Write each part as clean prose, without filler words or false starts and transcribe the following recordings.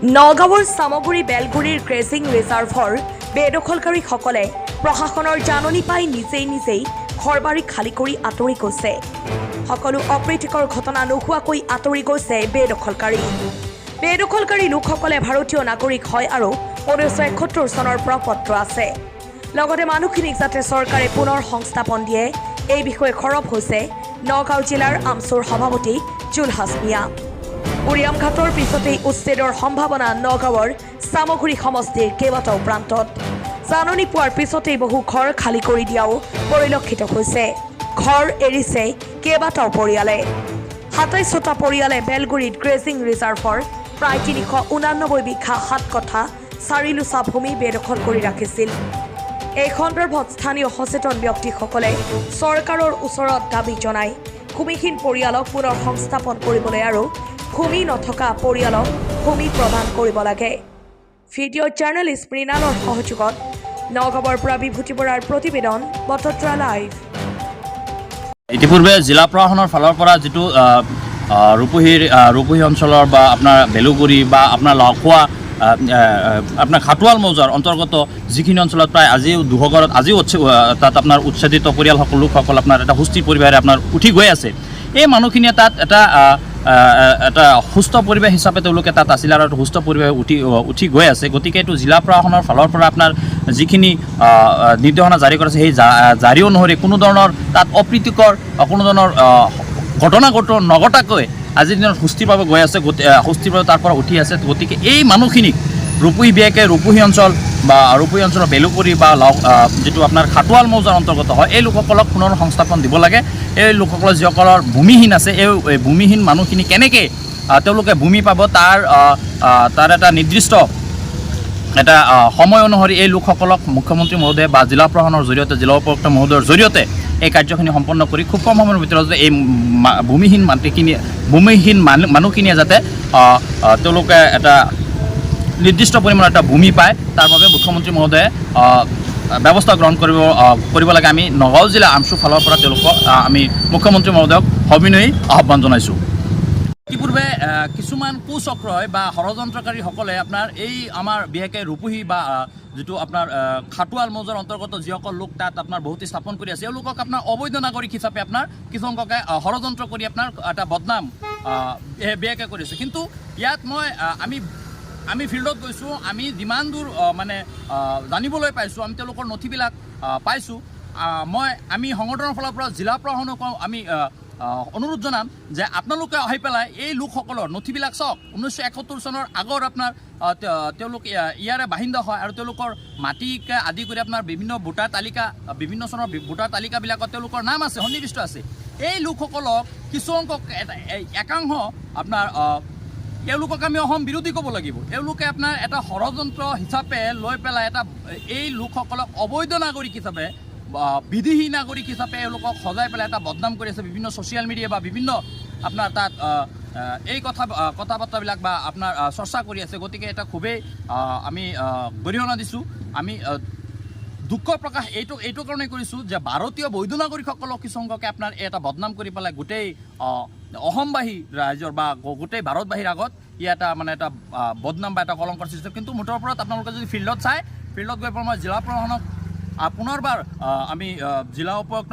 নগাঁৱৰ চামগুৰি বেলগুৰিৰ গ্ৰেজিং ৰিজাৰ্ভৰ বেদখলকাৰীসকলে প্ৰশাসনৰ জাননী পাই নিজেই ঘৰবাৰী খালী কৰি আঁতৰি গৈছে। সকলো অপ্ৰীতিকৰ ঘটনা নোহোৱাকৈ আঁতৰি গৈছে বেদখলকাৰী লোকসকলে ভাৰতীয় নাগৰিক হয় আৰু 1971 চনৰ পৰা পত্ৰ আছে। লগতে মানুহখিনিক যাতে চৰকাৰে পুনৰ সংস্থাপন দিয়ে এই বিষয়ে সৰব হৈছে নগাঁও জিলাৰ আমচুৰ সভাপতি জুলহাছ মিয়া। উৰিয়াম ঘাটৰ পিছতেই উচ্ছেদৰ সম্ভাৱনা নগাঁৱৰ চামগুৰি সমষ্টিৰ কেইবাটাও প্ৰান্তত। জাননী পোৱাৰ পিছতেই বহু ঘৰ খালী কৰি দিয়াও পৰিলক্ষিত হৈছে। ঘৰ এৰিছে কেইবাটাও পৰিয়ালে। 27টা পৰিয়ালে বেলগুৰিত গ্ৰেজিং ৰিজাৰ্ভৰ প্ৰায় 389 বিঘা 7 কঠা 4 লোচা ভূমি বেদখল কৰি ৰাখিছিল। এই সন্দৰ্ভত স্থানীয় সচেতন ব্যক্তিসকলে চৰকাৰৰ ওচৰত দাবী জনায় ভূমিহীন পৰিয়ালক পুনৰ সংস্থাপন কৰিবলৈ আৰু ভূমি নথকা পৰিয়ালক ভূমি প্ৰদান কৰিব লাগে। ভিডিঅ' জাৰ্নেলিষ্ট মৃণালৰ সহযোগত নগাঁৱৰ পৰা বিভূতি বৰাৰ প্ৰতিবেদন বটদ্ৰা লাইভ। ইতিপূৰ্বে জিলা প্ৰশাসনৰ ফালৰ পৰা যিটো ৰূপহী অঞ্চলৰ বা আপোনাৰ বেলুগুৰি বা আপোনাৰ লাখোৱা আপোনাৰ খাটোৱাল মৌজাৰ অন্তৰ্গত যিখিনি অঞ্চলত প্ৰায় আজিও দুঘৰত আজিও তাত আপোনাৰ উচ্ছেদিত পৰিয়াল লোকসকল আপোনাৰ এটা সুস্থিৰ পৰিৱেশে আপোনাৰ উঠি গৈ আছে। এই মানুহখিনিয়ে তাত এটা সুস্থ পৰিৱেশ হিচাপে তেওঁলোকে তাত আছিল আৰু এটা সুস্থ পৰিৱেশ উঠি গৈ আছে। গতিকে এইটো জিলা প্ৰশাসনৰ ফালৰ পৰা আপোনাৰ যিখিনি নিৰ্দেশনা জাৰি কৰিছে সেই জাৰি অনুসৰি কোনো ধৰণৰ তাত অপ্ৰীতিকৰ কোনো ধৰণৰ ঘটনা নঘটাকৈ আজিৰ দিনত সুস্থিৰভাৱে গৈ আছে, সুস্থিৰভাৱে তাৰ পৰা উঠি আছে। গতিকে এই মানুহখিনিক ৰূপহী অঞ্চল বা ৰূপহী অঞ্চলৰ বেলুগুৰি বা যিটো আপোনাৰ খাটোৱাল মৌজাৰ অন্তৰ্গত হয় এই লোকসকলক পুনৰ সংস্থাপন দিব লাগে। এই লোকসকলৰ যিসকলৰ ভূমিহীন আছে এই ভূমিহীন মানুহখিনি কেনেকৈ তেওঁলোকে ভূমি পাব তাৰ এটা নিৰ্দিষ্ট এটা সময় অনুসৰি এই লোকসকলক মুখ্যমন্ত্ৰী মহোদয় বা জিলা প্ৰশাসনৰ জৰিয়তে জিলা উপায়ুক্ত মহোদয়ৰ জৰিয়তে এই কাৰ্যখিনি সম্পন্ন কৰি খুব কম সময়ৰ ভিতৰত এই ভূমিহীন মানুহখিনিয়ে যাতে তেওঁলোকে এটা নিৰ্দিষ্ট পৰিমাণৰ এটা ভূমি পায় তাৰ বাবে মুখ্যমন্ত্ৰী মহোদয়ে ব্যৱস্থা গ্ৰহণ কৰিব লাগে। আমি নগাঁও জিলা আমচুৰ ফালৰ পৰা তেওঁলোকক আমি মুখ্যমন্ত্ৰী মহোদয়ক সবিনয়ী আহ্বান জনাইছোঁ। ইতিপূৰ্বে কিছুমান কুচক্ৰই বা ষড়যন্ত্ৰকাৰীসকলে আপোনাৰ এই আমাৰ বিশেষকৈ ৰূপহী বা যিটো আপোনাৰ খাটোৱাল মৌজাৰ অন্তৰ্গত যিসকল লোক তাত আপোনাৰ বহুতে স্থাপন কৰি আছে এওঁলোকক আপোনাৰ অবৈধ নাগৰিক হিচাপে আপোনাৰ কিছুসংখ্যকে ষড়যন্ত্ৰ কৰি আপোনাৰ এটা বদনাম বিশেষকৈ কৰিছে। কিন্তু ইয়াত আমি ফিল্ডত গৈছোঁ, আমি যিমান দূৰ মানে জানিবলৈ পাইছোঁ, আমি তেওঁলোকৰ নথিবিলাক পাইছোঁ। আমি সংগঠনৰ ফালৰ পৰা জিলা প্ৰশাসনক আমি অনুৰোধ জনাম যে আপোনালোকে আহি পেলাই এই লোকসকলৰ নথিবিলাক চাওক। 1971 চনৰ আগৰ আপোনাৰ তেওঁলোক ইয়াৰে বাসিন্দা হয় আৰু তেওঁলোকৰ মাটিকে আদি কৰি আপোনাৰ বিভিন্ন ভোটাৰ তালিকা বিভিন্ন চনৰ ভোটাৰ তালিকাবিলাকত তেওঁলোকৰ নাম আছে, সন্নিৱিষ্ট আছে। এই লোকসকলক কিছুসংখ্যক একাংশ আপোনাৰ এওঁলোকক আমি অসম বিৰোধী ক'ব লাগিব। এওঁলোকে আপোনাৰ এটা ষড়যন্ত্ৰ হিচাপে লৈ পেলাই এই লোকসকলক অবৈধ নাগৰিক হিচাপে বিদেশী নাগৰিক হিচাপে এওঁলোকক সজাই পেলাই এটা বদনাম কৰি আছে বিভিন্ন ছ'চিয়েল মিডিয়া বা বিভিন্ন আপোনাৰ তাত এই কথা বাৰ্তাবিলাক বা আপোনাৰ চৰ্চা কৰি আছে। গতিকে এটা খুবেই আমি গৰিহণা দিছোঁ। আমি দুখ প্ৰকাশ এইটো কাৰণে কৰিছোঁ যে ভাৰতীয় বৈধ নাগৰিকসকলক কিছুসংখ্যকে আপোনাৰ এটা বদনাম কৰি পেলাই গোটেই অসমবাসী ৰাইজৰ বা গোটেই ভাৰতবাসীৰ আগত এটা মানে এটা বদনাম বা এটা কলংকৰ সৃষ্টি। কিন্তু মুঠৰ ওপৰত আপোনালোকে যদি ফিল্ডত গৈ পেলাই মই জিলা প্ৰশাসনক পুনৰবাৰ আমি জিলা উপায়ুক্ত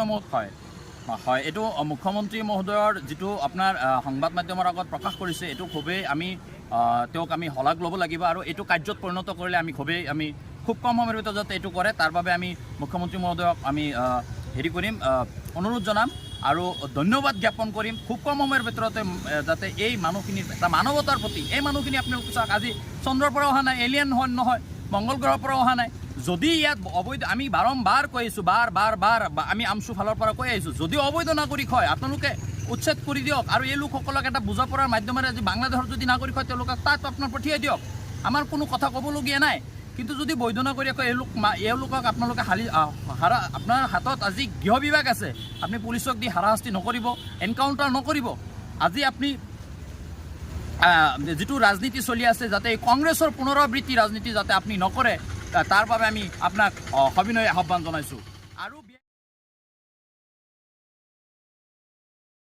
হয় এইটো মুখ্যমন্ত্ৰী মহোদয়ৰ যিটো আপোনাৰ সংবাদ মাধ্যমৰ আগত প্ৰকাশ কৰিছে এইটো খুবেই তেওঁক আমি শলাগ ল'ব লাগিব আৰু এইটো কাৰ্যত পৰিণত কৰিলে আমি খুব কম সময়ৰ ভিতৰত যাতে এইটো কৰে তাৰ বাবে আমি মুখ্যমন্ত্ৰী মহোদয়ক আমি কৰিম অনুৰোধ জনাম আৰু ধন্যবাদ জ্ঞাপন কৰিম। খুব কম সময়ৰ ভিতৰতে যাতে এই মানুহখিনিৰ এটা মানৱতাৰ প্ৰতি এই মানুহখিনি আপোনালোকে চাওক, আজি চন্দ্ৰৰ পৰা অহা নাই, এলিয়েন নহয়, মংগল গ্ৰহৰ পৰা অহা নাই। যদি ইয়াত অবৈধ আমি বাৰম্বাৰ কৈ আহিছোঁ বাৰ আমি আমচু ফালৰ পৰা কৈ আহিছোঁ যদি অবৈধ নাগৰিক হয় আপোনালোকে উচ্ছেদ কৰি দিয়ক আৰু এই লোকসকলক এটা বুজা পৰাৰ মাধ্যমেৰে আজি বাংলাদেশৰ যদি নাগৰিক হয় তেওঁলোকক তাত আপোনাৰ পঠিয়াই দিয়ক। আমাৰ কোনো কথা ক'বলগীয়া নাই। কিন্তু যদি বৈধ নাগৰিক হয় এওঁলোকক আপোনালোকে আপোনাৰ হাতত আজি গৃহ বিভাগ আছে, আপুনি পুলিচক দি হাৰাশাস্তি নকৰিব, এনকাউণ্টাৰ নকৰিব। আজি আপুনি যিটো ৰাজনীতি চলি আছে যাতে এই কংগ্ৰেছৰ পুনৰাবৃত্তি ৰাজনীতি যাতে আপুনি নকৰে তাৰ বাবে আমি আপোনাক সবিনয় আহ্বান জনাইছোঁ। আৰু